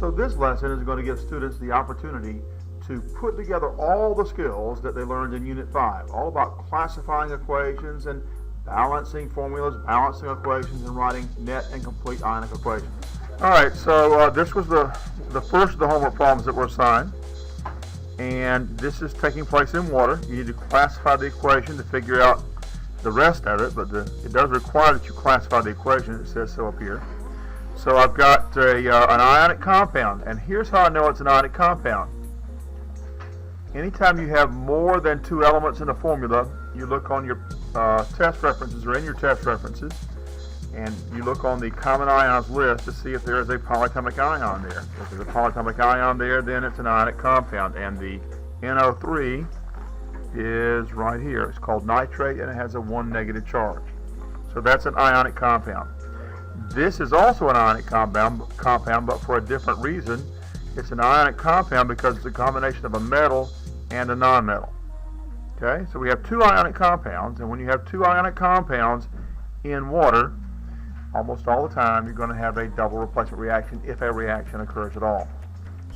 So this lesson is going to give students the opportunity to put together all the skills that they learned in Unit 5, all about classifying equations and balancing formulas, balancing equations, and writing net and complete ionic equations. All right, so this was the first of the homework problems that were assigned, and this is taking place in water. You need to classify the equation to figure out the rest of it, but it does require that you classify the equation. It says so up here. So I've got an ionic compound, and here's how I know it's an ionic compound. Anytime you have more than two elements in a formula, you look on your test references or in your test references, and you look on the common ions list to see if there is a polyatomic ion there. If there's a polyatomic ion there, then it's an ionic compound, and the NO3 is right here. It's called nitrate, and it has a 1 negative charge. So that's an ionic compound. This is also an ionic compound, but for a different reason. It's an ionic compound because it's a combination of a metal and a nonmetal. Okay, so we have two ionic compounds, and when you have two ionic compounds in water, almost all the time you're going to have a double replacement reaction if a reaction occurs at all.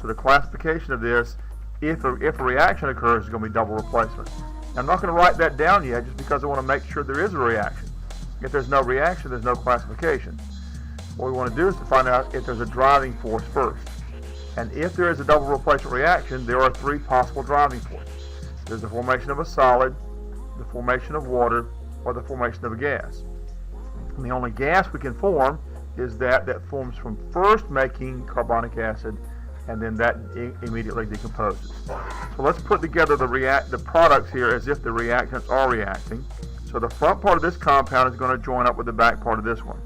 So the classification of this, if a reaction occurs, is going to be double replacement. Now, I'm not going to write that down yet just because I want to make sure there is a reaction. If there's no reaction, there's no classification. What we want to do is to find out if there's a driving force first. And if there is a double replacement reaction, there are three possible driving forces. There's the formation of a solid, the formation of water, or the formation of a gas. And the only gas we can form is that forms from first making carbonic acid, and then that immediately decomposes. So let's put together the products here as if the reactants are reacting. So the front part of this compound is going to join up with the back part of this one.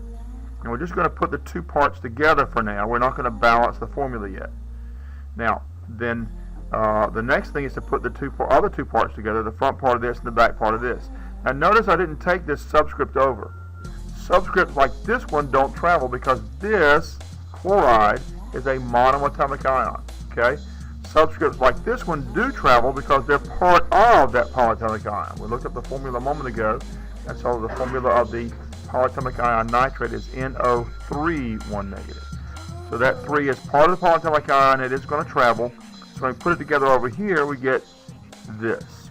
And we're just going to put the two parts together for now. We're not going to balance the formula yet. Now, then the next thing is to put the other two parts together, the front part of this and the back part of this. Now notice I didn't take this subscript over. Subscripts like this one don't travel because this chloride is a monoatomic ion. Okay? Subscripts like this one do travel because they're part of that polyatomic ion. We looked up the formula a moment ago, and so the formula of the polyatomic ion nitrate is NO3 1 negative. So that 3 is part of the polyatomic ion. It is going to travel. So when we put it together over here, we get this.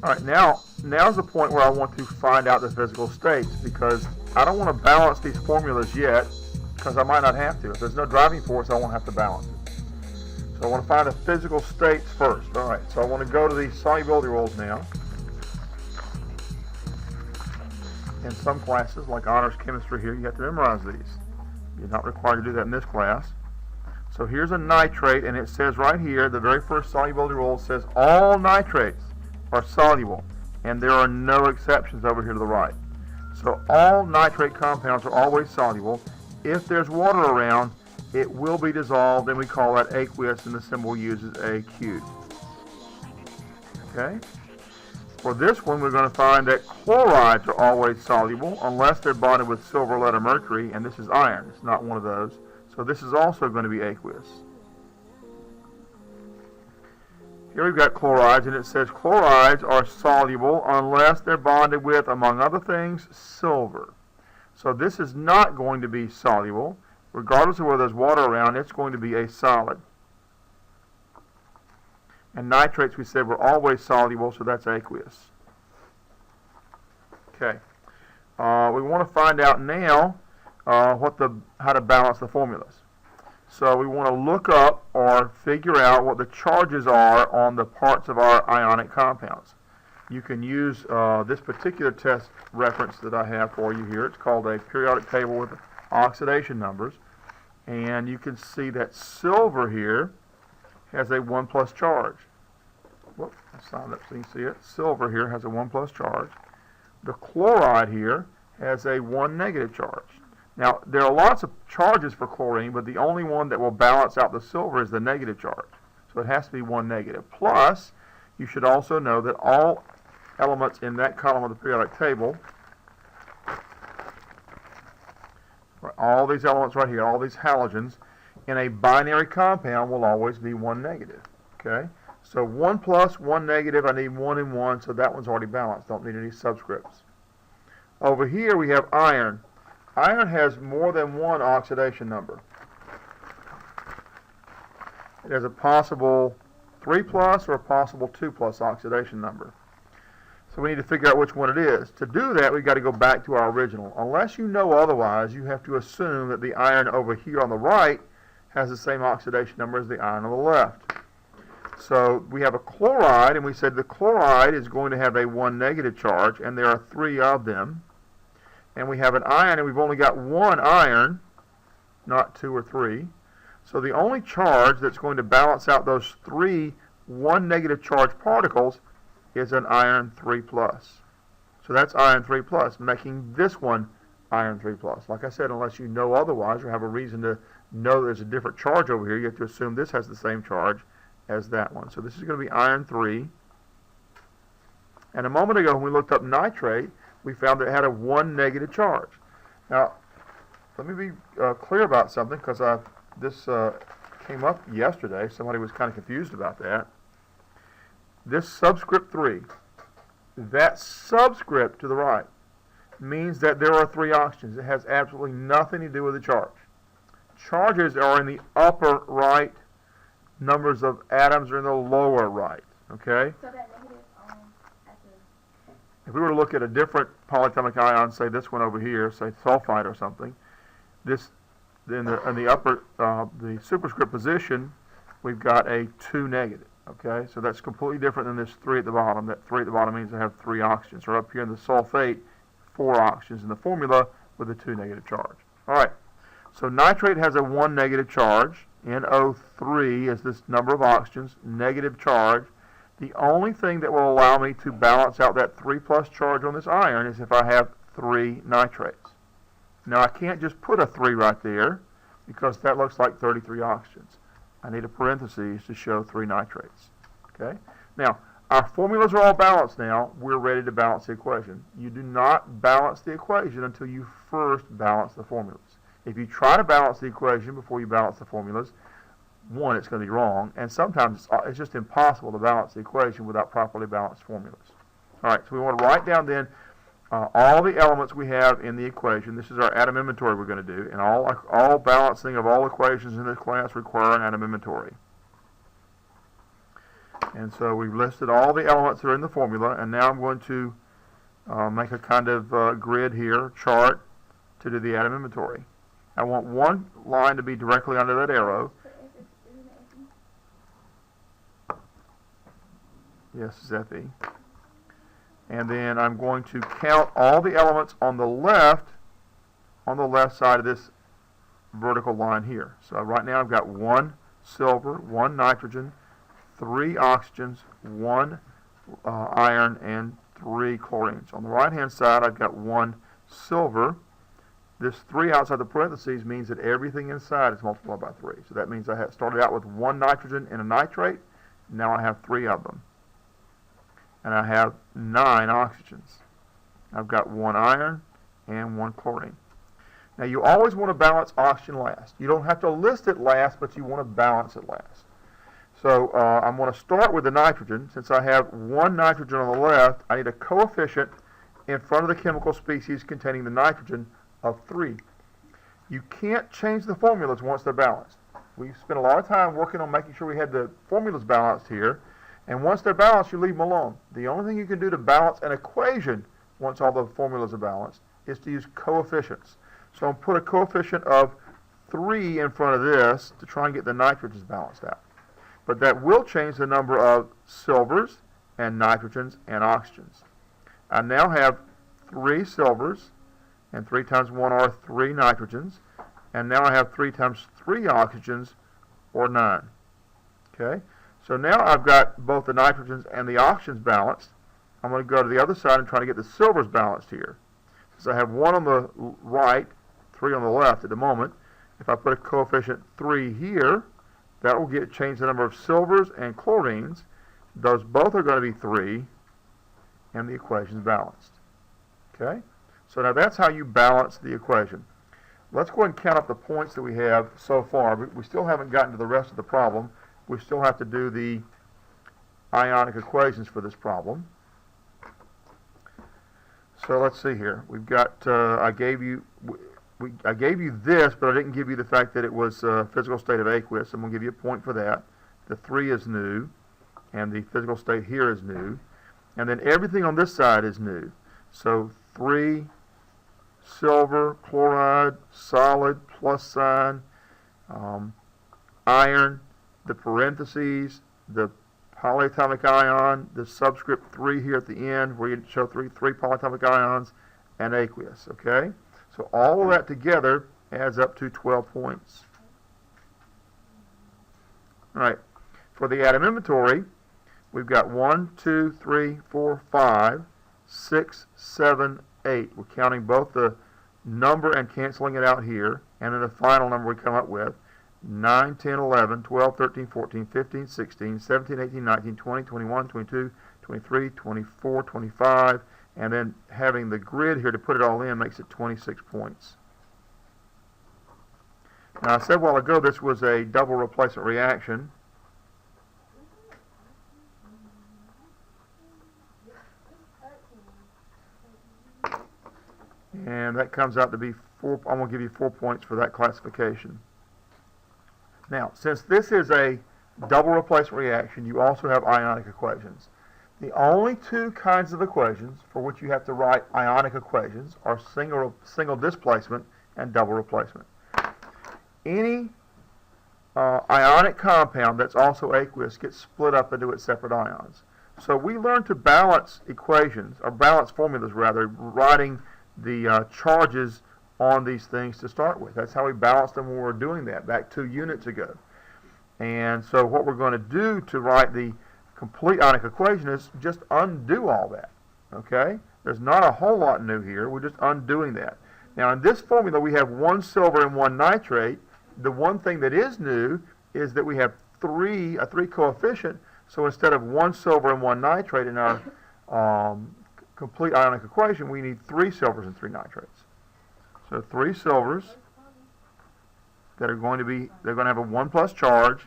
All right, now's the point where I want to find out the physical states, because I don't want to balance these formulas yet because I might not have to. If there's no driving force, I won't have to balance it. So I want to find the physical states first. All right, so I want to go to the solubility rules now. In some classes, like honors chemistry here, you have to memorize these. You're not required to do that in this class. So here's a nitrate, and it says right here, the very first solubility rule says all nitrates are soluble, and there are no exceptions over here to the right. So all nitrate compounds are always soluble. If there's water around, it will be dissolved, and we call that aqueous, and the symbol uses AQ. Okay? For this one, we're going to find that chlorides are always soluble unless they're bonded with silver, lead, or mercury, and this is iron. It's not one of those. So this is also going to be aqueous. Here we've got chlorides, and it says chlorides are soluble unless they're bonded with, among other things, silver. So this is not going to be soluble. Regardless of whether there's water around, it's going to be a solid. And nitrates, we said, were always soluble, so that's aqueous. Okay. We want to find out now how to balance the formulas. So we want to look up or figure out what the charges are on the parts of our ionic compounds. You can use this particular test reference that I have for you here. It's called a periodic table with oxidation numbers. And you can see that silver here has a 1 plus charge. Whoop, I signed up so you can see it. Silver here has a 1 plus charge. The chloride here has a 1 negative charge. Now, there are lots of charges for chlorine, but the only one that will balance out the silver is the negative charge. So it has to be 1 negative. Plus, you should also know that all elements in that column of the periodic table, all these elements right here, all these halogens, in a binary compound will always be 1 negative. Okay? So 1 plus, 1 negative, I need 1 and 1, so that one's already balanced. Don't need any subscripts. Over here we have iron. Iron has more than one oxidation number. It has a possible 3 plus or a possible 2 plus oxidation number. So we need to figure out which one it is. To do that, we've got to go back to our original. Unless you know otherwise, you have to assume that the iron over here on the right has the same oxidation number as the iron on the left. So we have a chloride, and we said the chloride is going to have a 1 negative charge, and there are 3 of them. And we have an iron, and we've only got 1 iron, not 2 or 3. So the only charge that's going to balance out those 3 1 negative charge particles is an iron 3 plus. So that's iron 3 plus, making this one iron 3 plus. Like I said, unless you know otherwise or have a reason to know there's a different charge over here, you have to assume this has the same charge as that one. So this is going to be iron 3. And a moment ago when we looked up nitrate, we found that it had a 1 negative charge. Now, let me be clear about something, because this came up yesterday. Somebody was kind of confused about that. This subscript 3, that subscript to the right, means that there are 3 oxygens. It has absolutely nothing to do with the charge. Charges are in the upper right. Numbers of atoms are in the lower right. Okay? So that negative if we were to look at a different polyatomic ion, say this one over here, say sulfide or something, this in the upper the superscript position, we've got a 2 negative. Okay, so that's completely different than this 3 at the bottom. That 3 at the bottom means I have 3 oxygens. Or up here in the sulfate, 4 oxygens in the formula with a 2 negative charge. All right, so nitrate has a 1 negative charge. NO3 is this number of oxygens, negative charge. The only thing that will allow me to balance out that 3 plus charge on this iron is if I have 3 nitrates. Now I can't just put a 3 right there, because that looks like 33 oxygens. I need a parenthesis to show 3 nitrates. Okay? Now, our formulas are all balanced now. We're ready to balance the equation. You do not balance the equation until you first balance the formulas. If you try to balance the equation before you balance the formulas, one, it's going to be wrong, and sometimes it's just impossible to balance the equation without properly balanced formulas. All right, so we want to write down then all the elements we have in the equation. This is our atom inventory we're going to do, and all balancing of all equations in this class require an atom inventory. And so we've listed all the elements that are in the formula, and now I'm going to make a kind of grid here, chart, to do the atom inventory. I want one line to be directly under that arrow. Yes, it's Fe. And then I'm going to count all the elements on the left side of this vertical line here. So right now I've got 1 silver, 1 nitrogen, 3 oxygens, 1 iron, and 3 chlorines. On the right hand side I've got 1 silver. This 3 outside the parentheses means that everything inside is multiplied by 3. So that means I had started out with 1 nitrogen and a nitrate. Now I have 3 of them. And I have 9 oxygens. I've got 1 iron and 1 chlorine. Now you always want to balance oxygen last. You don't have to list it last, but you want to balance it last. So I'm going to start with the nitrogen. Since I have 1 nitrogen on the left, I need a coefficient in front of the chemical species containing the nitrogen of 3. You can't change the formulas once they're balanced. We spent a lot of time working on making sure we had the formulas balanced here. And once they're balanced, you leave them alone. The only thing you can do to balance an equation once all the formulas are balanced is to use coefficients. So I'll put a coefficient of 3 in front of this to try and get the nitrogens balanced out. But that will change the number of silvers and nitrogens and oxygens. I now have 3 silvers, and 3 times 1 are 3 nitrogens. And now I have 3 times 3 oxygens, or 9. Okay? So now I've got both the nitrogens and the oxygens balanced. I'm going to go to the other side and try to get the silvers balanced here. Since I have 1 on the right, 3 on the left at the moment, if I put a coefficient 3 here, that will change the number of silvers and chlorines. Those both are going to be 3, and the equation is balanced. Okay? So now that's how you balance the equation. Let's go ahead and count up the points that we have so far. We still haven't gotten to the rest of the problem. We still have to do the ionic equations for this problem. So let's see here. We've got, I gave you this, but I didn't give you the fact that it was physical state of aqueous. I'm going to give you a point for that. The 3 is new, and the physical state here is new. And then everything on this side is new. So 3, silver, chloride, solid, plus sign, iron, the parentheses, the polyatomic ion, the subscript 3 here at the end where you show three polyatomic ions, and aqueous, okay? So all of that together adds up to 12 points. All right, for the atom inventory, we've got 1, 2, 3, 4, 5, 6, 7, 8. We're counting both the number and canceling it out here, and then the final number we come up with. 9, 10, 11, 12, 13, 14, 15, 16, 17, 18, 19, 20, 21, 22, 23, 24, 25, and then having the grid here to put it all in makes it 26 points. Now I said a while ago this was a double replacement reaction. And that comes out to be 4, I'm going to give you 4 points for that classification. Now, since this is a double replacement reaction, you also have ionic equations. The only 2 kinds of equations for which you have to write ionic equations are single displacement and double replacement. Any ionic compound that's also aqueous gets split up into its separate ions. So we learn to balance equations, or balance formulas rather, writing the charges on these things to start with. That's how we balanced them when we were doing that back 2 units ago. And so what we're going to do to write the complete ionic equation is just undo all that. Okay? There's not a whole lot new here. We're just undoing that. Now in this formula we have 1 silver and 1 nitrate. The one thing that is new is that we have a 3 coefficient. So instead of 1 silver and 1 nitrate in our complete ionic equation, we need 3 silvers and 3 nitrates. So 3 silvers that are going to have a 1 plus charge,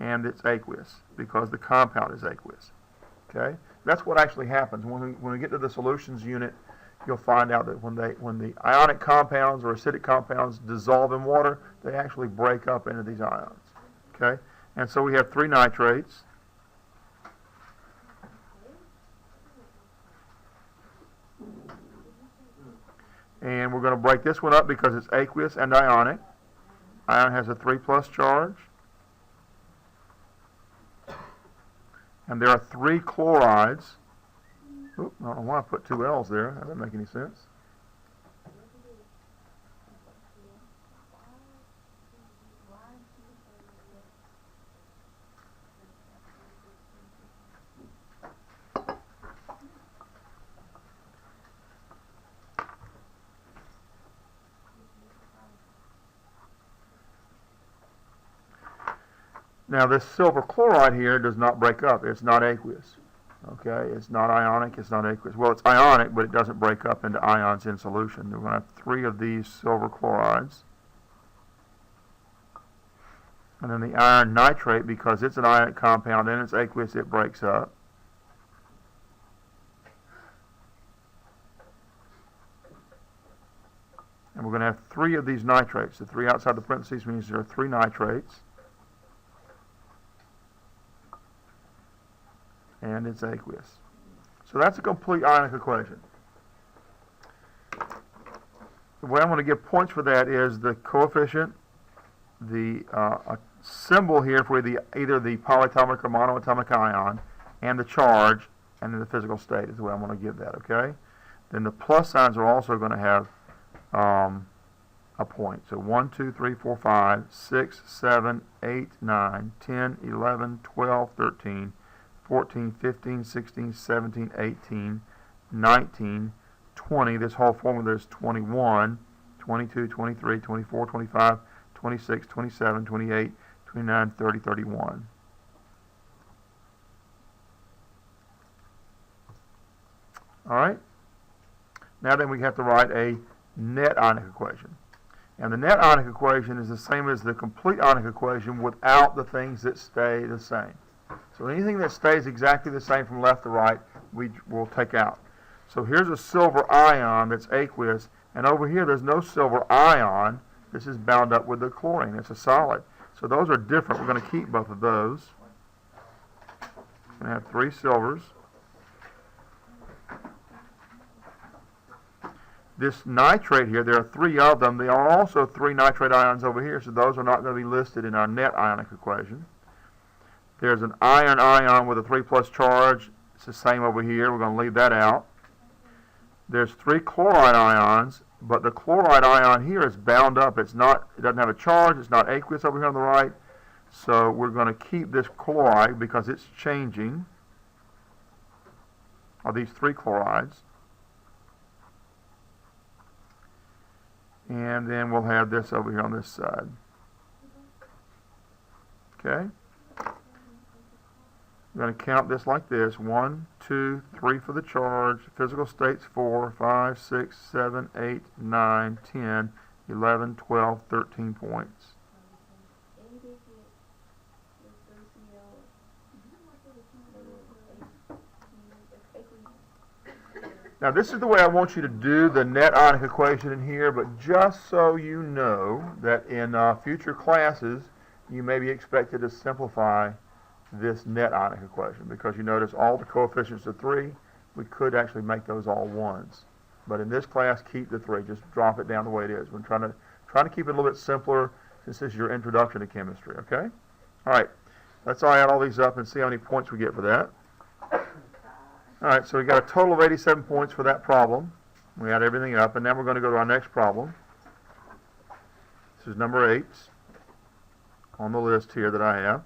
and it's aqueous because the compound is aqueous. Okay, that's what actually happens when we get to the solutions unit. You'll find out that when the ionic compounds or acidic compounds dissolve in water, they actually break up into these ions. Okay, and so we have 3 nitrates. And we're going to break this one up because it's aqueous and ionic. Ion has a 3 plus charge. And there are 3 chlorides. Oop, I don't know why I put 2 L's there. That doesn't make any sense. Now this silver chloride here does not break up. It's not aqueous. Okay, it's not ionic, it's not aqueous. Well, it's ionic, but it doesn't break up into ions in solution. We're going to have 3 of these silver chlorides. And then the iron nitrate, because it's an ionic compound and it's aqueous, it breaks up. And we're going to have 3 of these nitrates. The 3 outside the parentheses means there are 3 nitrates. And it's aqueous. So that's a complete ionic equation. The way I'm going to give points for that is the coefficient, the symbol here for either the polyatomic or monoatomic ion, and the charge, and then the physical state is the way I'm going to give that, okay? Then the plus signs are also going to have a point. So 1, 2, 3, 4, 5, 6, 7, 8, 9, 10, 11, 12, 13, 14, 15, 16, 17, 18, 19, 20. This whole formula is 21, 22, 23, 24, 25, 26, 27, 28, 29, 30, 31. All right? Now then we have to write a net ionic equation. And the net ionic equation is the same as the complete ionic equation without the things that stay the same. So anything that stays exactly the same from left to right, we will take out. So here's a silver ion that's aqueous, and over here there's no silver ion. This is bound up with the chlorine. It's a solid. So those are different. We're going to keep both of those. We're going to have 3 silvers. This nitrate here, there are 3 of them. There are also 3 nitrate ions over here, so those are not going to be listed in our net ionic equation. There's an iron ion with a 3+ charge. It's the same over here. We're going to leave that out. There's 3 chloride ions, but the chloride ion here is bound up. It doesn't have a charge. It's not aqueous over here on the right. So we're going to keep this chloride because it's changing. Are these 3 chlorides? And then we'll have this over here on this side. Okay? We're going to count this like this. 1, 2, 3 for the charge. Physical states 4, 5, 6, 7, 8, 9, 10, 11, 12, 13 points. Now this is the way I want you to do the net ionic equation in here, but just so you know that in future classes you may be expected to simplify this net ionic equation, because you notice all the coefficients are 3. We could actually make those all 1s. But in this class, keep the 3. Just drop it down the way it is. We're trying to keep it a little bit simpler since this is your introduction to chemistry, okay? All right, let's add all these up and see how many points we get for that. All right, so we got a total of 87 points for that problem. We add everything up, and then we're going to go to our next problem. This is number 8 on the list here that I have.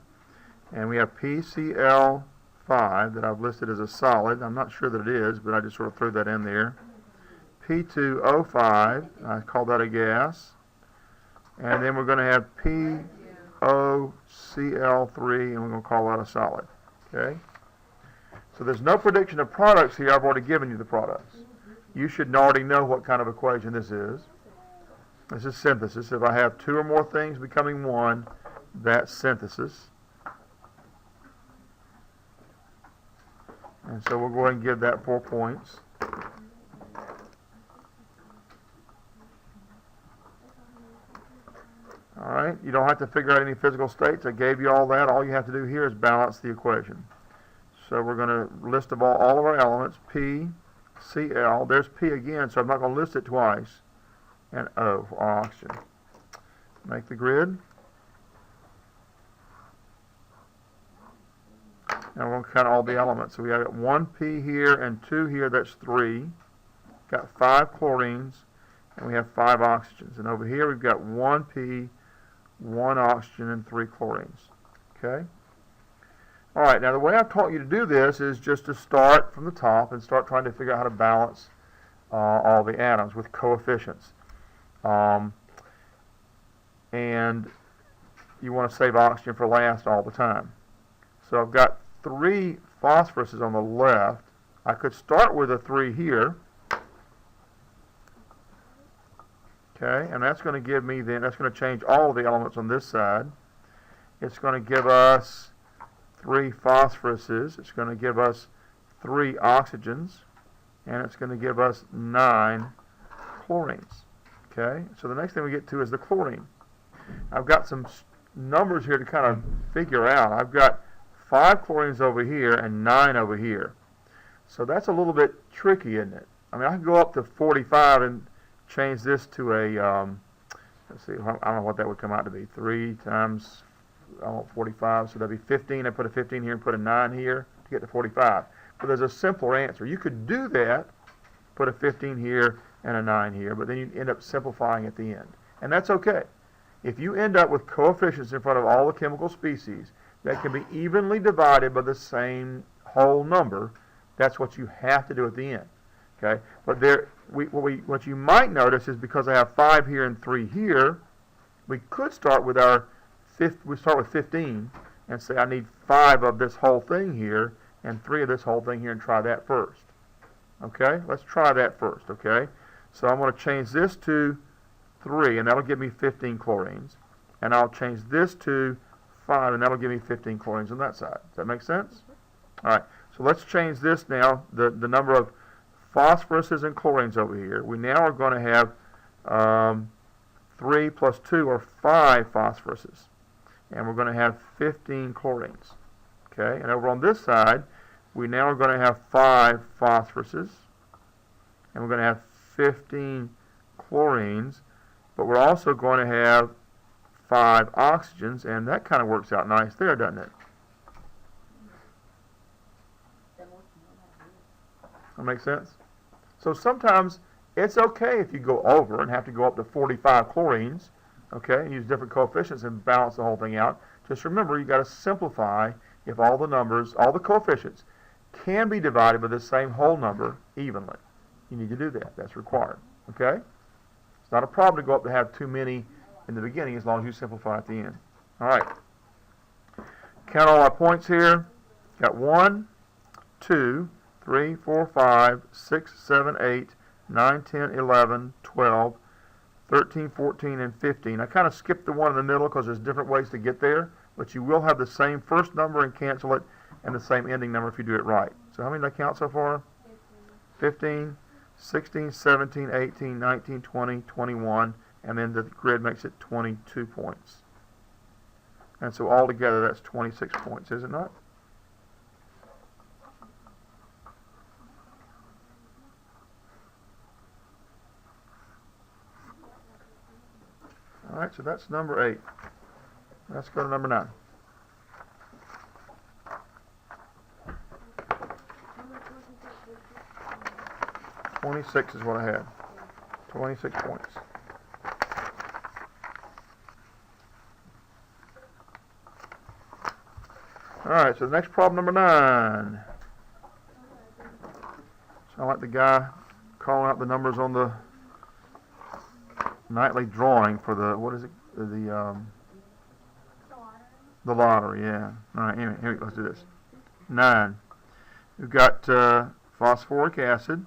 And we have PCl5 that I've listed as a solid. I'm not sure that it is, but I just sort of threw that in there. P2O5, I call that a gas. And then we're going to have POCl3, and we're going to call that a solid. Okay? So there's no prediction of products here. I've already given you the products. You should already know what kind of equation this is. This is synthesis. If I have 2 or more things becoming 1, that's synthesis. And so we'll go ahead and give that 4 points. All right, you don't have to figure out any physical states. I gave you all that. All you have to do here is balance the equation. So we're going to list all of our elements, P, Cl. There's P again, so I'm not going to list it twice. And O for oxygen. Make the grid. Now we're going to count all the elements. So we have 1 P here and 2 here, that's 3. Got 5 chlorines, and we have 5 oxygens. And over here we've got 1 P, 1 oxygen, and 3 chlorines. Okay? All right, now the way I've taught you to do this is just to start from the top and start trying to figure out how to balance all the atoms with coefficients. And you want to save oxygen for last all the time. So I've got 3 phosphoruses on the left. I could start with a 3 here. Okay, and that's going to give me then, that's going to change all of the elements on this side. It's going to give us 3 phosphoruses. It's going to give us 3 oxygens. And it's going to give us 9 chlorines. Okay, so the next thing we get to is the chlorine. I've got some numbers here to kind of figure out. I've got 5 chlorines over here and 9 over here. So that's a little bit tricky, isn't it? I mean, I can go up to 45 and change this to a, let's see, I don't know what that would come out to be. 3 times 45, so that'd be 15. I put a 15 here and put a 9 here to get to 45. But there's a simpler answer. You could do that, put a 15 here and a 9 here, but then you end up simplifying at the end. And that's okay. If you end up with coefficients in front of all the chemical species that can be evenly divided by the same whole number, that's what you have to do at the end. Okay? But what you might notice is because I have 5 here and 3 here, we could start with we start with 15 and say I need 5 of this whole thing here and 3 of this whole thing here and try that first. Okay? Let's try that first, okay? So I'm going to change this to 3, and that'll give me 15 chlorines. And I'll change this to 5, and that'll give me 15 chlorines on that side. Does that make sense? All right, so let's change this now, the number of phosphoruses and chlorines over here. We now are going to have 3 plus 2 or 5 phosphoruses. And we're going to have 15 chlorines. Okay, and over on this side, we now are going to have 5 phosphoruses. And we're going to have 15 chlorines. But we're also going to have 5 oxygens, and that kind of works out nice there, doesn't it? That makes sense? So sometimes it's okay if you go over and have to go up to 45 chlorines, okay, and use different coefficients and balance the whole thing out. Just remember, you've got to simplify if all the numbers, all the coefficients, can be divided by the same whole number evenly. You need to do that. That's required, okay? It's not a problem to go up to have too many in the beginning as long as you simplify at the end. All right. Count all our points here. Got 1, 2, 3, 4, 5, 6, 7, 8, 9, 10, 11, 12, 13, 14, and 15. I kind of skipped the one in the middle because there's different ways to get there, but you will have the same first number and cancel it, and the same ending number if you do it right. So how many did I count so far? 15, 16, 17, 18, 19, 20, 21, and then the grid makes it 22 points. And so altogether that's 26 points, is it not? All right, so that's number 8. Let's go to number 9. $26 is what I had. 26 points. All right, so the next problem, number 9. Sound like the guy calling out the numbers on the nightly drawing for the, what is it? The lottery, yeah. All right, anyway, here, let's do this. 9. We've got phosphoric acid.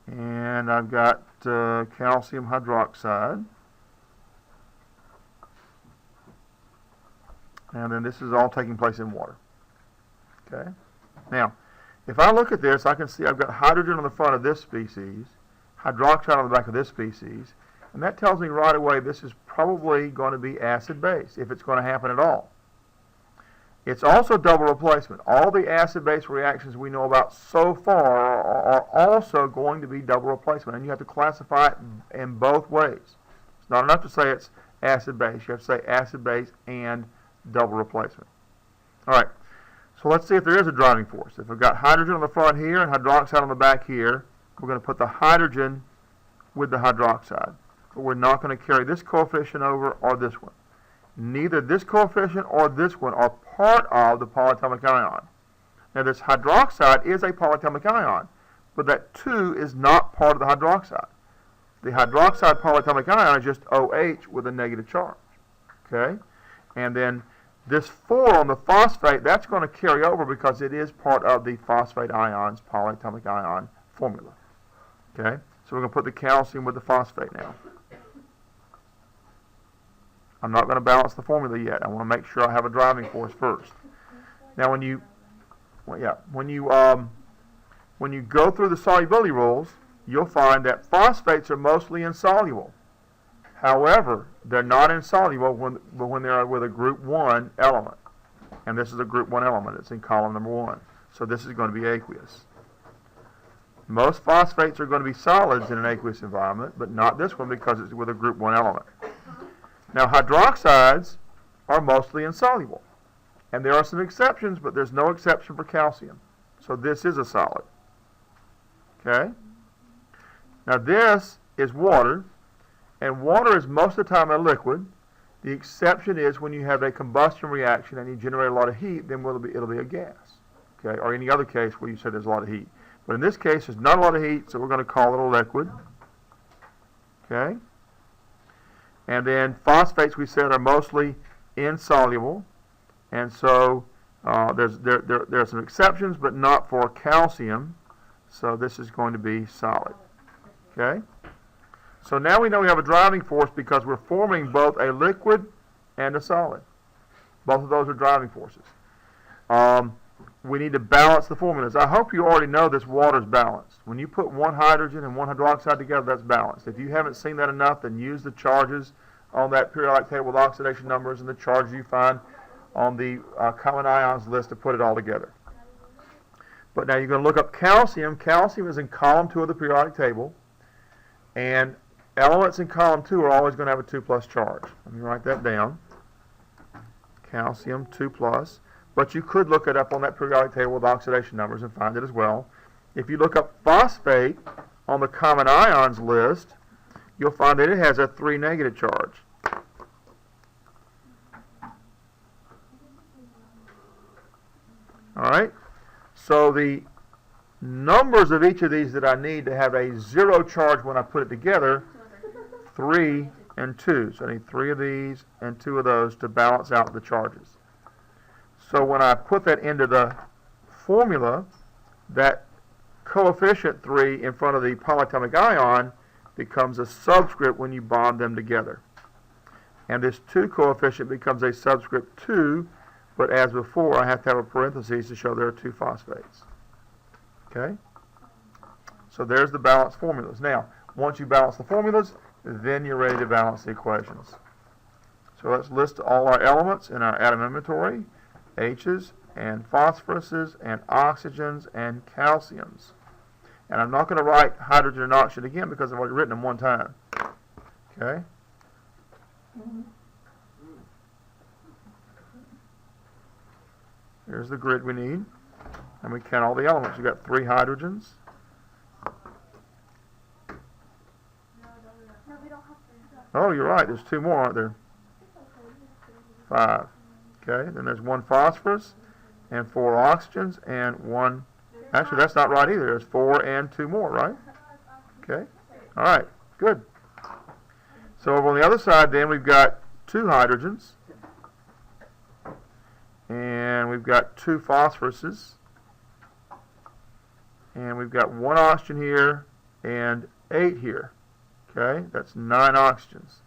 And I've got calcium hydroxide. And then this is all taking place in water. Okay? Now, if I look at this, I can see I've got hydrogen on the front of this species, hydroxide on the back of this species, and that tells me right away this is probably going to be acid-base, if it's going to happen at all. It's also double replacement. All the acid-base reactions we know about so far are also going to be double replacement, and you have to classify it in both ways. It's not enough to say it's acid-base. You have to say acid-base and double replacement. All right, so let's see if there is a driving force. If we've got hydrogen on the front here and hydroxide on the back here, we're going to put the hydrogen with the hydroxide. But we're not going to carry this coefficient over or this one. Neither this coefficient or this one are part of the polyatomic ion. Now this hydroxide is a polyatomic ion, but that 2 is not part of the hydroxide. The hydroxide polyatomic ion is just OH with a negative charge. Okay? And then this 4 on the phosphate, that's going to carry over because it is part of the phosphate ion's polyatomic ion formula. Okay? So we're going to put the calcium with the phosphate now. I'm not going to balance the formula yet. I want to make sure I have a driving force first. Now, when you go through the solubility rules, you'll find that phosphates are mostly insoluble. However, they're not insoluble when they're with a group 1 element. And this is a group 1 element. It's in column number 1. So this is going to be aqueous. Most phosphates are going to be solids in an aqueous environment, but not this one because it's with a group 1 element. Now, hydroxides are mostly insoluble. And there are some exceptions, but there's no exception for calcium. So this is a solid. Okay? Now, this is water. And water is most of the time a liquid. The exception is when you have a combustion reaction and you generate a lot of heat, then it'll be a gas. Okay? Or any other case where you say there's a lot of heat. But in this case, there's not a lot of heat, so we're going to call it a liquid. Okay? And then phosphates, we said, are mostly insoluble. And so there are some exceptions, but not for calcium. So this is going to be solid. Okay? So now we know we have a driving force because we're forming both a liquid and a solid. Both of those are driving forces. we need to balance the formulas. I hope you already know this water is balanced. When you put one hydrogen and one hydroxide together, that's balanced. If you haven't seen that enough, then use the charges on that periodic table with oxidation numbers and the charges you find on the common ions list to put it all together. But now you're going to look up calcium. Calcium is in column 2 of the periodic table, and elements in column 2 are always going to have a 2+ charge. Let me write that down. Calcium 2+. But you could look it up on that periodic table with oxidation numbers and find it as well. If you look up phosphate on the common ions list, you'll find that it has a 3 negative charge. All right? So the numbers of each of these that I need to have a 0 charge when I put it together, 3 and 2. So I need 3 of these and 2 of those to balance out the charges. So when I put that into the formula, that coefficient 3 in front of the polyatomic ion becomes a subscript when you bond them together. And this 2 coefficient becomes a subscript 2, but as before, I have to have a parenthesis to show there are 2 phosphates. Okay? So there's the balanced formulas. Now, once you balance the formulas, then you're ready to balance the equations. So let's list all our elements in our atom inventory. H's and phosphoruses and oxygens and calciums. And I'm not going to write hydrogen and oxygen again because I've already written them one time. Okay? Here's the grid we need. And we count all the elements. You've got 3 hydrogens. Oh, you're right. There's 2 more, aren't there? 5. Okay, then there's 1 phosphorus and 4 oxygens and 1. Actually, that's not right either. There's 4 and 2 more, right? Okay. All right. Good. So over on the other side, then we've got 2 hydrogens, and we've got 2 phosphoruses, and we've got 1 oxygen here and 8 here. Okay, that's 9 oxygens,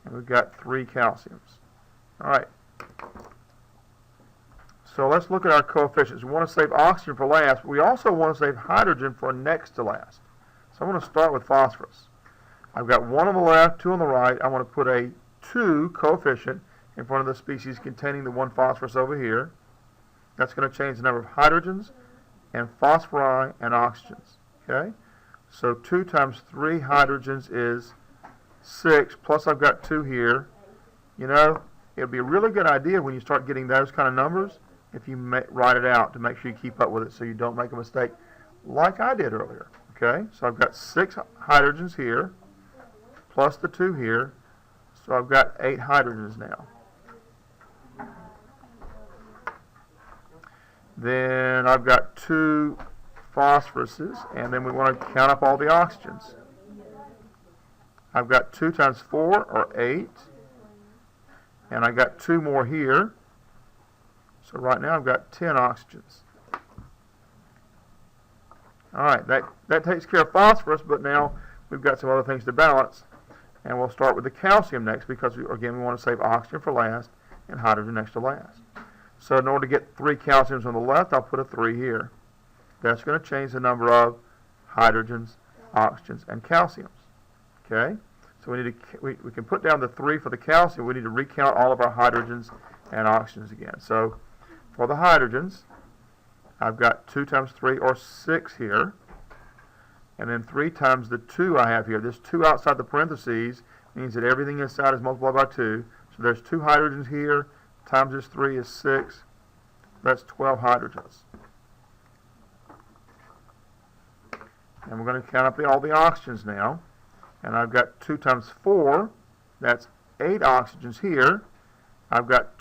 and we've got 3 calciums. All right. So let's look at our coefficients. We want to save oxygen for last, but we also want to save hydrogen for next to last. So I'm going to start with phosphorus. I've got 1 on the left, 2 on the right. I want to put a 2 coefficient in front of the species containing the 1 phosphorus over here. That's going to change the number of hydrogens and phosphori and oxygens. Okay? So 2 times 3 hydrogens is 6, plus I've got 2 here. You know, it'll be a really good idea when you start getting those kind of numbers if you write it out to make sure you keep up with it so you don't make a mistake like I did earlier. Okay, so I've got 6 hydrogens here, plus the 2 here, so I've got 8 hydrogens now. Then I've got 2 phosphoruses, and then we want to count up all the oxygens. I've got 2 times 4, or 8, and I got 2 more here. So right now I've got 10 oxygens. All right, that takes care of phosphorus, but now we've got some other things to balance. And we'll start with the calcium next because, again, we want to save oxygen for last and hydrogen next to last. So in order to get 3 calciums on the left, I'll put a 3 here. That's going to change the number of hydrogens, oxygens, and calciums. Okay? So we can put down the 3 for the calcium. We need to recount all of our hydrogens and oxygens again. So for the hydrogens, I've got 2 times 3, or 6 here. And then 3 times the 2 I have here. This 2 outside the parentheses means that everything inside is multiplied by 2. So there's 2 hydrogens here. Times this 3 is 6. That's 12 hydrogens. And we're going to count up all the oxygens now. And I've got 2 times 4. That's 8 oxygens here. I've got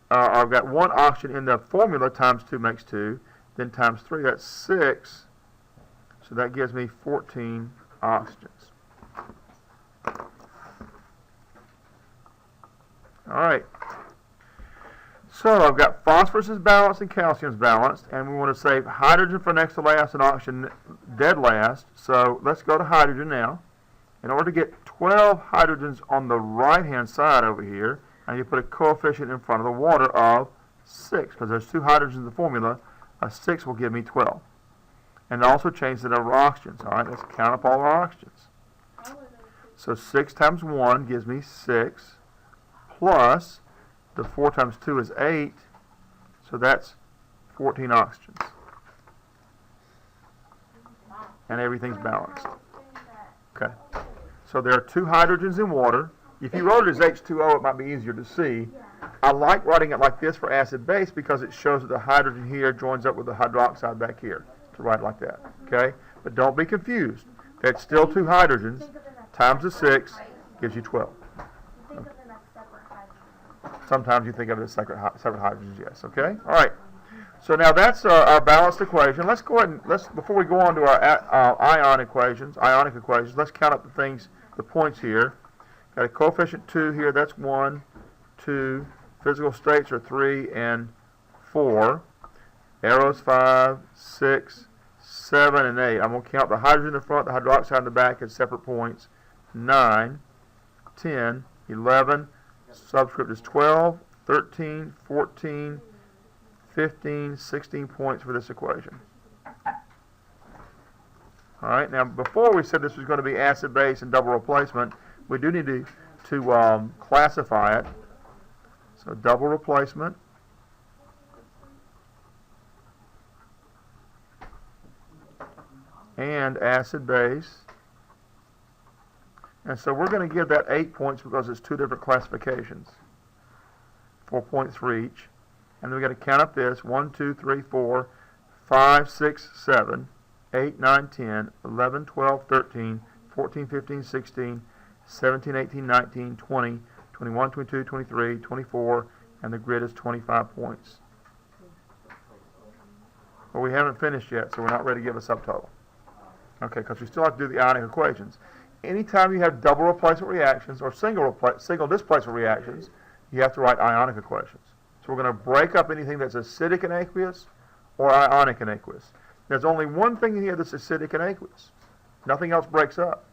1 oxygen in the formula. Times 2 makes 2. Then times 3, that's 6. So that gives me 14 oxygens. All right. So I've got phosphorus is balanced and calcium is balanced, and we want to save hydrogen for next to last and oxygen dead last. So let's go to hydrogen now. In order to get 12 hydrogens on the right-hand side over here, I need to put a coefficient in front of the water of 6, because there's 2 hydrogens in the formula. A 6 will give me 12. And it also changes the number of oxygens. All right, let's count up all our oxygens. So 6 times 1 gives me 6, plus the 4 times 2 is 8, so that's 14 oxygens. And everything's balanced. Okay. So there are 2 hydrogens in water. If you wrote it as H2O, it might be easier to see. I like writing it like this for acid-base because it shows that the hydrogen here joins up with the hydroxide back here, to write it like that. Okay? But don't be confused. That's still 2 hydrogens times the 6 gives you 12. Sometimes you think of it as separate hydrogens, yes. Okay? All right. So now that's our balanced equation. Let's go ahead and before we go on to our ionic equations, let's count up the points here. Got a coefficient 2 here. That's 1, 2. Physical states are 3 and 4. Arrows 5, 6, 7, and 8. I'm going to count the hydrogen in the front, the hydroxide in the back as separate points. 9, 10, 11. Subscript is 12, 13, 14, 15, 16 points for this equation. All right, now before we said this was going to be acid, base, and double replacement, we do need to classify it. So double replacement. And acid, base. And so we're going to give that 8 points because it's 2 different classifications. 4 points for each. And then we've got to count up this. 1, 2, 3, 4, 5, 6, 7, 8, 9, 10, 11, 12, 13, 14, 15, 16, 17, 18, 19, 20, 21, 22, 23, 24, and the grid is 25 points. But we haven't finished yet, so we're not ready to give a subtotal. Okay, because we still have to do the ionic equations. Anytime you have double replacement reactions or single displacement reactions, you have to write ionic equations. So we're going to break up anything that's acidic and aqueous or ionic and aqueous. There's only one thing in here that's acidic and aqueous. Nothing else breaks up.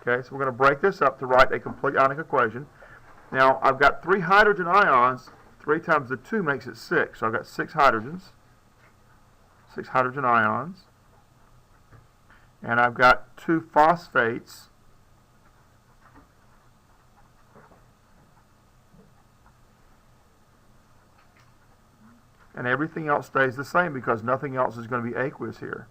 Okay, so we're going to break this up to write a complete ionic equation. Now, I've got 3 hydrogen ions. 3 times the 2 makes it 6. So I've got 6 hydrogens, 6 hydrogen ions. And I've got 2 phosphates. And everything else stays the same because nothing else is going to be aqueous here.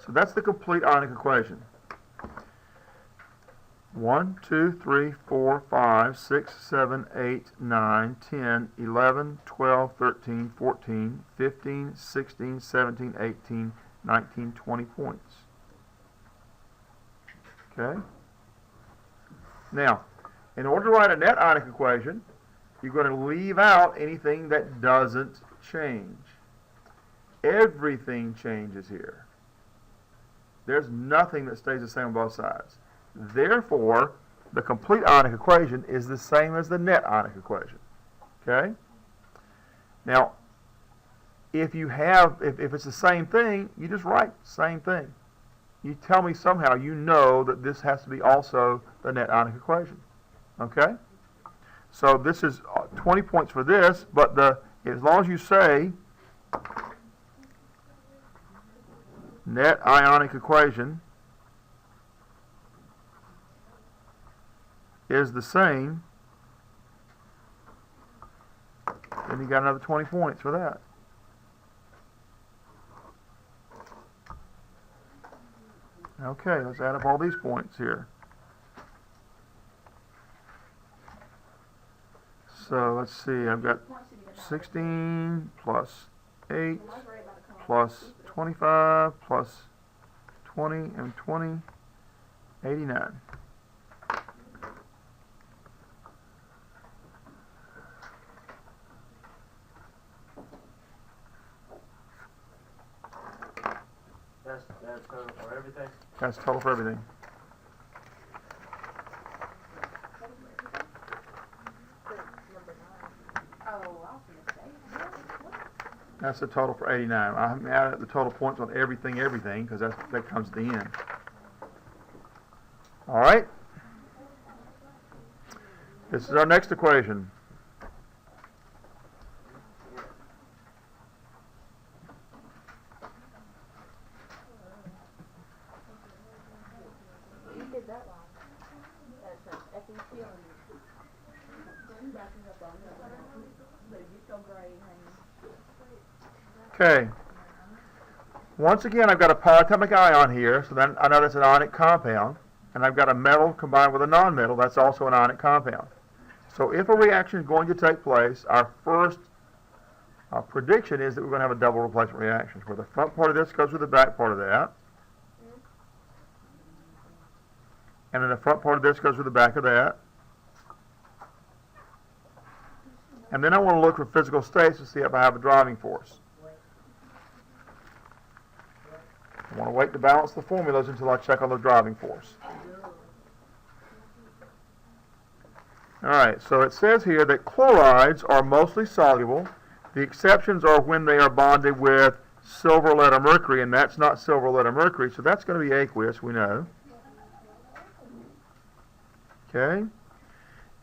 So that's the complete ionic equation. 1, 2, 3, 4, 5, 6, 7, 8, 9, 10, 11, 12, 13, 14, 15, 16, 17, 18, 19, 20 points. Okay? Now, in order to write a net ionic equation, you're going to leave out anything that doesn't change. Everything changes here. There's nothing that stays the same on both sides. Therefore, the complete ionic equation is the same as the net ionic equation. Okay? Now, if it's the same thing, you just write same thing. You tell me somehow you know that this has to be also the net ionic equation. Okay? So this is 20 points for this, but as long as you say net ionic equation is the same, then you got another 20 points for that. Okay, let's add up all these points here. So let's see, I've got 16 plus 8 plus 25 plus 20 and 20, 89. That's total for everything? That's total for everything. That's the total for 89. I haven't added the total points on everything, because that comes at the end. All right? This is our next equation. You did that wrong. That's an FEC on you. Okay. Once again, I've got a polyatomic ion here, so then I know that's an ionic compound. And I've got a metal combined with a nonmetal, that's also an ionic compound. So if a reaction is going to take place, our first prediction is that we're going to have a double replacement reaction, where the front part of this goes with the back part of that. And then the front part of this goes with the back of that. And then I want to look for physical states to see if I have a driving force. I want to wait to balance the formulas until I check on the driving force. All right, so it says here that chlorides are mostly soluble. The exceptions are when they are bonded with silver, lead, or mercury, and that's not silver, lead, or mercury, so that's going to be aqueous, we know. Okay?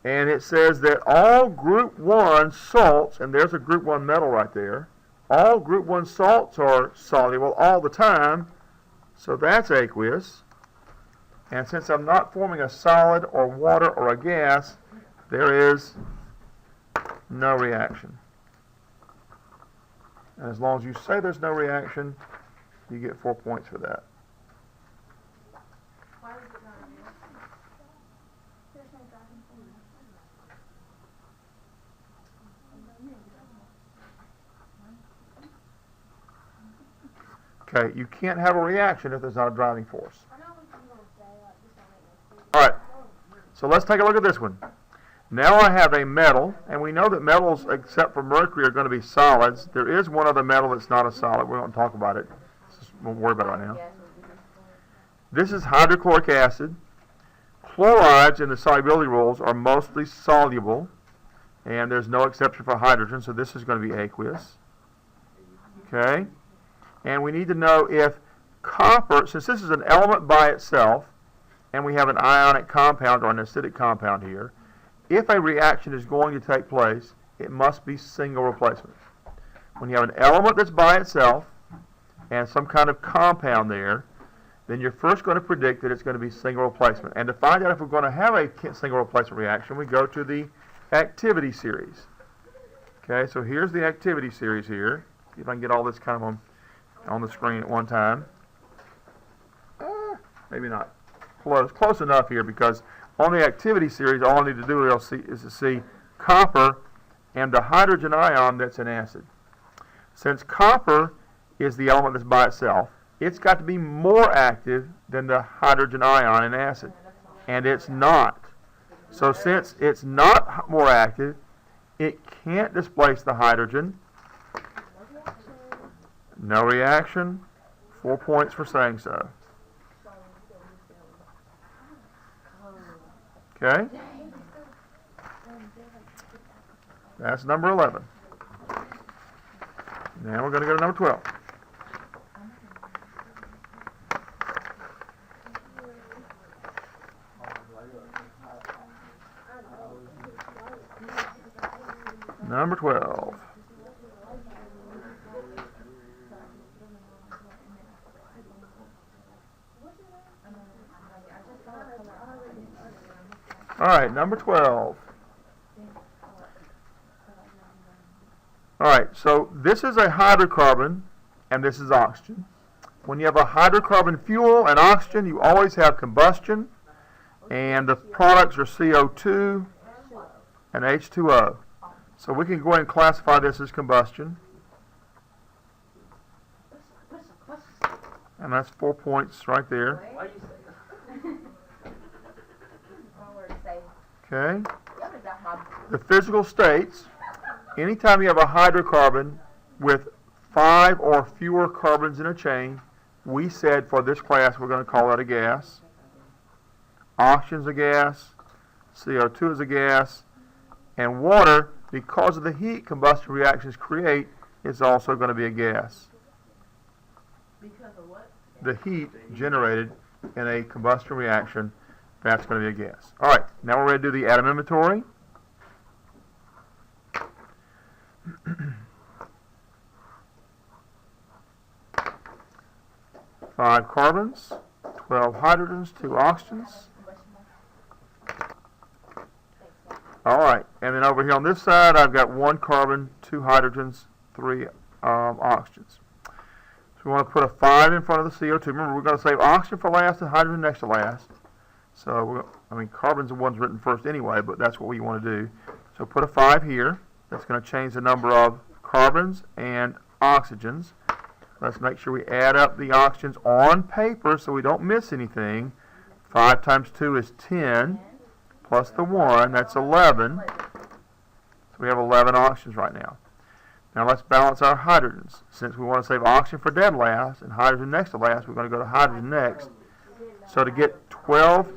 And it says that all group 1 salts, and there's a group 1 metal right there, all group 1 salts are soluble all the time, so that's aqueous. And since I'm not forming a solid or water or a gas, there is no reaction. And as long as you say there's no reaction, you get 4 points for that. Why was it not a reaction? There's no driving force. Okay, you can't have a reaction if there's not a driving force. All right, so let's take a look at this one. Now I have a metal, and we know that metals, except for mercury, are going to be solids. There is one other metal that's not a solid. We won't talk about it. We won't worry about it right now. This is hydrochloric acid. Chlorides in the solubility rules are mostly soluble, and there's no exception for hydrogen, so this is going to be aqueous. Okay? And we need to know if copper, since this is an element by itself, and we have an ionic compound or an acidic compound here, if a reaction is going to take place, it must be single replacement. When you have an element that's by itself and some kind of compound there, then you're first going to predict that it's going to be single replacement. And to find out if we're going to have a single replacement reaction, we go to the activity series. Okay, so here's the activity series here. See if I can get all this kind of on the screen at one time. Maybe not. Close enough here, because on the activity series, all I need to do is to see copper and the hydrogen ion that's in acid. Since copper is the element that's by itself, it's got to be more active than the hydrogen ion in acid, and it's not. So since it's not more active, it can't displace the hydrogen. No reaction. 4 points for saying so. Okay? That's number 11. Now we're going to go to number 12. Number 12. All right, number 12. All right, so this is a hydrocarbon, and this is oxygen. When you have a hydrocarbon fuel and oxygen, you always have combustion, and the products are CO2 and H2O. So we can go ahead and classify this as combustion. And that's 4 points right there. Okay. The physical states, anytime you have a hydrocarbon with 5 or fewer carbons in a chain, we said for this class we're going to call that a gas. Oxygen's a gas, CO2 is a gas, and water, because of the heat combustion reactions create, is also going to be a gas. Because of what? The heat generated in a combustion reaction, that's going to be a gas. All right, now we're ready to do the atom inventory. Five carbons, 12 hydrogens, 2 oxygens. All right, and then over here on this side, I've got 1 carbon, 2 hydrogens, 3 oxygens. So we want to put a 5 in front of the CO2. Remember, we're going to save oxygen for last and hydrogen next to last. So, carbon's the one's written first anyway, but that's what we want to do. So put a 5 here. That's going to change the number of carbons and oxygens. Let's make sure we add up the oxygens on paper so we don't miss anything. 5 times 2 is 10, plus the 1, that's 11. So we have 11 oxygens right now. Now let's balance our hydrogens. Since we want to save oxygen for dead last and hydrogen next to last, we're going to go to hydrogen next. So to get 12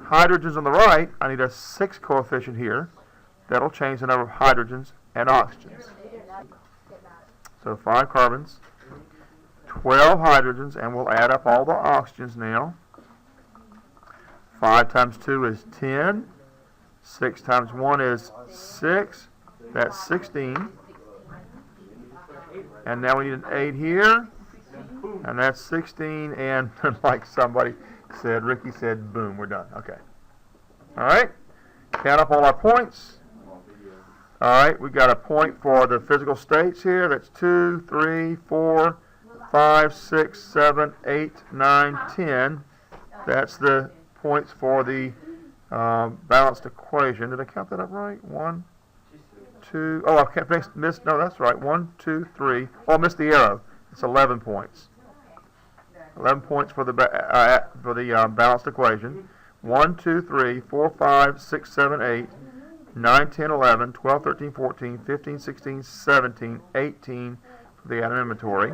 hydrogens on the right, I need a 6 coefficient here. That'll change the number of hydrogens and oxygens. So 5 carbons, 12 hydrogens, and we'll add up all the oxygens now. 5 times 2 is 10. 6 times 1 is 6. That's 16. And now we need an 8 here. And that's 16. And like somebody said, Ricky said, boom, we're done. Okay. All right. Count up all our points. All right. We've got a point for the physical states here. That's 2, 3, 4, 5, 6, 7, 8, 9, 10. That's the points for the balanced equation. Did I count that up right? 1, 2. Oh, I can't miss. No, that's right. 1, 2, 3. Oh, I missed the arrow. It's 11 points. 11 points for the balanced equation. 1, 2, 3, 4, 5, 6, 7, 8, 9, 10, 11, 12, 13, 14, 15, 16, 17, 18 for the atom inventory.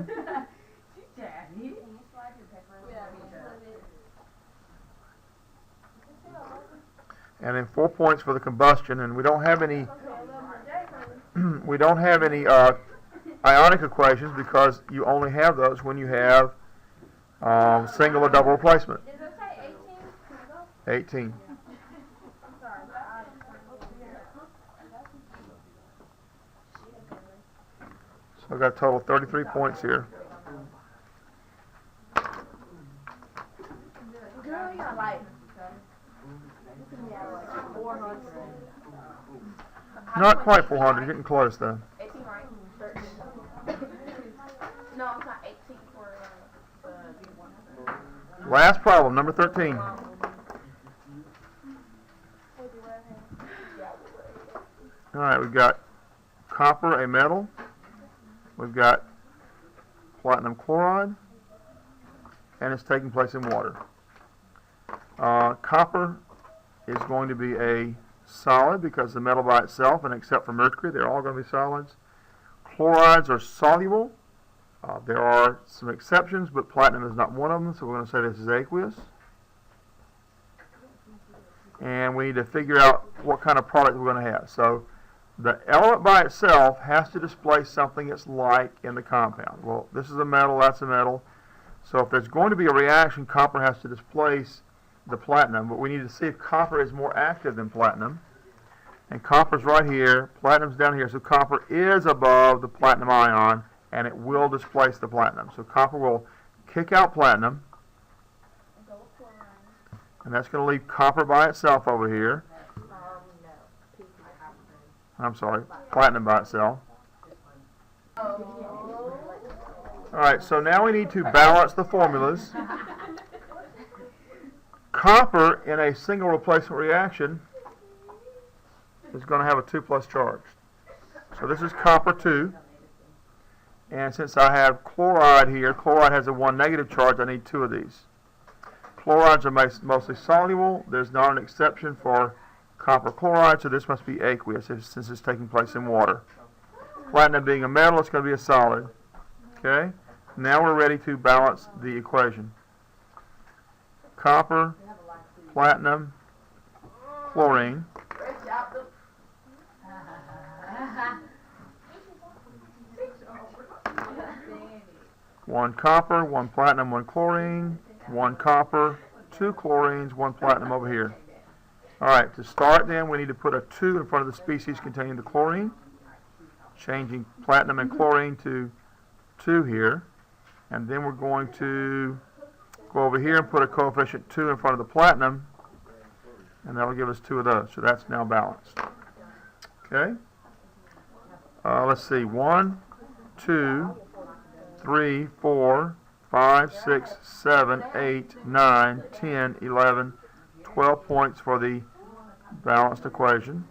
And then 4 points for the combustion, and we don't have any ionic equations because you only have those when you have single or double replacement. 18. So I've got a total of 33 points here. Not quite 400, getting close though. 18, right? 13. No, it's not 18 for the B1. Last problem, number 13. Alright, we've got copper, a metal. We've got platinum chloride. And it's taking place in water. Copper is going to be a solid because the metal by itself, and except for mercury, they're all going to be solids. Chlorides are soluble. There are some exceptions, but platinum is not one of them, so we're going to say this is aqueous. And we need to figure out what kind of product we're going to have. So the element by itself has to displace something it's like in the compound. Well, this is a metal, that's a metal. So if there's going to be a reaction, copper has to displace the platinum, but we need to see if copper is more active than platinum. And copper's right here, platinum's down here, so copper is above the platinum ion, and it will displace the platinum. So copper will kick out platinum, and that's going to leave copper by itself over here. I'm sorry, platinum by itself. Alright, so now we need to balance the formulas. Copper in a single replacement reaction is going to have a 2 plus charge. So this is copper 2. And since I have chloride here, chloride has a 1 negative charge, I need 2 of these. Chlorides are mostly soluble. There's not an exception for copper chloride, so this must be aqueous since it's taking place in water. Platinum being a metal, it's going to be a solid. Okay? Now we're ready to balance the equation. Copper, platinum, chlorine. 1 copper, 1 platinum, 1 chlorine, 1 copper, 2 chlorines, 1 platinum over here. All right, to start then, we need to put a 2 in front of the species containing the chlorine, changing platinum and chlorine to 2 here. And then we're going to go over here and put a coefficient 2 in front of the platinum, and that'll give us 2 of those. So that's now balanced. Okay? Let's see. 1, 2, 3, 4, 5, 6, 7, 8, 9, 10, 11, 12 points for the balanced equation.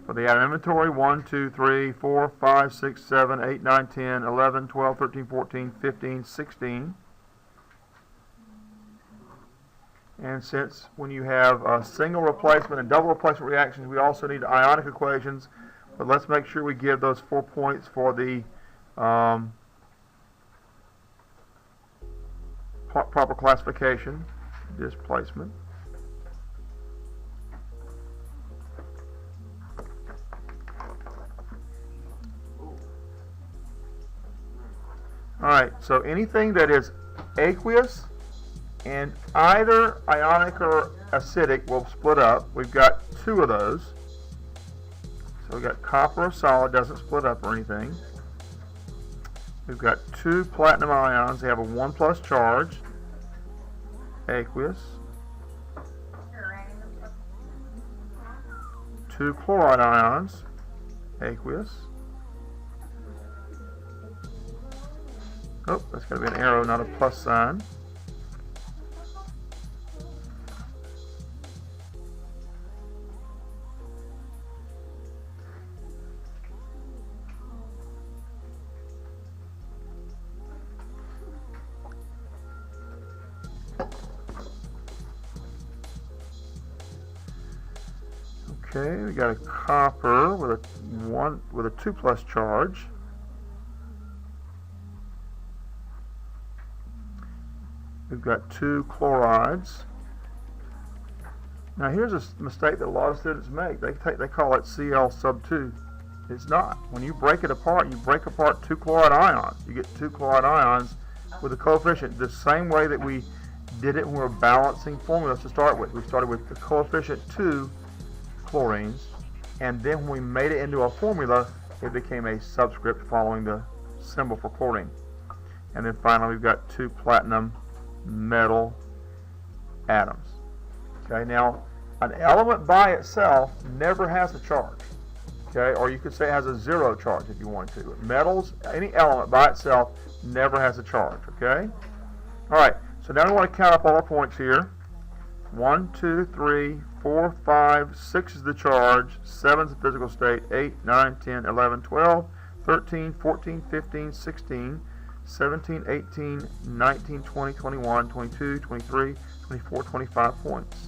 For the atom inventory, 1, 2, 3, 4, 5, 6, 7, 8, 9, 10, 11, 12, 13, 14, 15, 16. And since when you have a single replacement and double replacement reactions, we also need ionic equations. But let's make sure we give those 4 points for the proper classification, displacement. All right, so anything that is aqueous and either ionic or acidic will split up. We've got 2 of those. So we've got copper or solid, doesn't split up or anything. We've got 2 platinum ions. They have a 1+ charge, aqueous. 2 chloride ions, aqueous. Oh, that's got to be an arrow, not a plus sign. Okay, we got a copper with a 2+ charge. We've got 2 chlorides. Now here's a mistake that a lot of students make. They call it Cl sub 2. It's not. When you break it apart, you break apart 2 chloride ions. You get 2 chloride ions with a coefficient the same way that we did it when we were balancing formulas to start with. We started with the coefficient 2 chlorines, and then when we made it into a formula, it became a subscript following the symbol for chlorine. And then finally we've got 2 platinum metal atoms. Okay, now an element by itself never has a charge. Okay, or you could say it has a 0 charge if you want to. But metals, any element by itself never has a charge. Okay? Alright, so now we want to count up all our points here. 1, 2, 3, 4, 5, 6 is the charge, 7 is the physical state, 8, 9, 10, 11, 12, 13, 14, 15, 16, 17, 18, 19, 20, 21, 22, 23, 24, 25 points.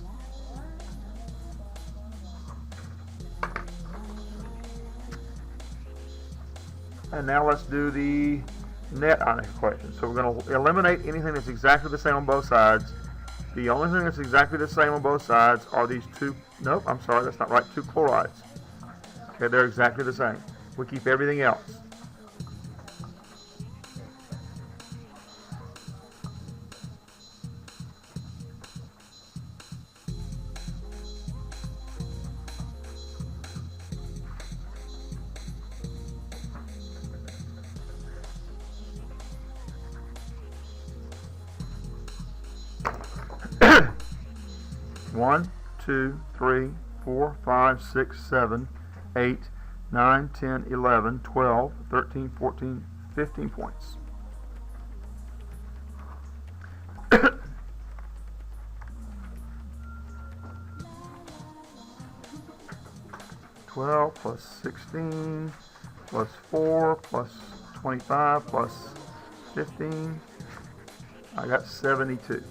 And now let's do the net ionic equation. So we're going to eliminate anything that's exactly the same on both sides. The only thing that's exactly the same on both sides are these 2, nope, I'm sorry, that's not right, 2 chlorides. Okay, they're exactly the same. We keep everything else. One, 2, 3, 4, 5, 6, 7, 8, 9, 10, 11, 12, 13, 14, 15 points. $12 plus 16 plus 4 plus 25 plus 15. I got 72.